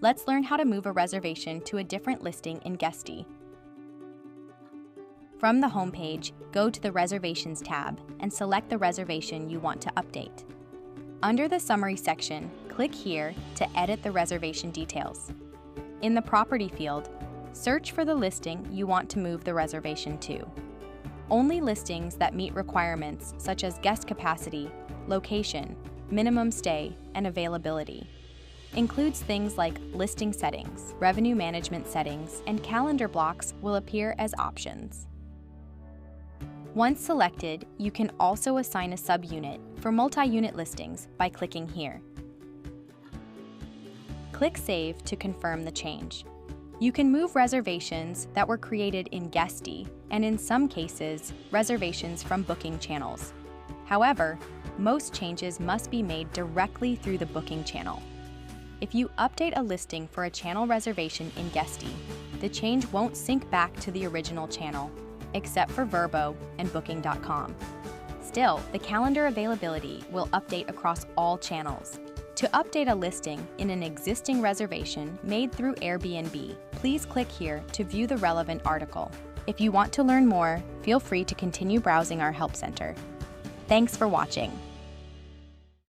Let's learn how to move a reservation to a different listing in Guesty. From the homepage, go to the Reservations tab and select the reservation you want to update. Under the Summary section, click here to edit the reservation details. In the Property field, search for the listing you want to move the reservation to. Only listings that meet requirements such as guest capacity, location, minimum stay, and availability. Includes things like listing settings, revenue management settings, and calendar blocks will appear as options. Once selected, you can also assign a subunit for multi-unit listings by clicking here. Click Save to confirm the change. You can move reservations that were created in Guesty, and in some cases, reservations from booking channels. However, most changes must be made directly through the booking channel. If you update a listing for a channel reservation in Guesty, the change won't sync back to the original channel, except for Vrbo and Booking.com. Still, the calendar availability will update across all channels. To update a listing in an existing reservation made through Airbnb, please click here to view the relevant article. If you want to learn more, feel free to continue browsing our Help Center. Thanks for watching.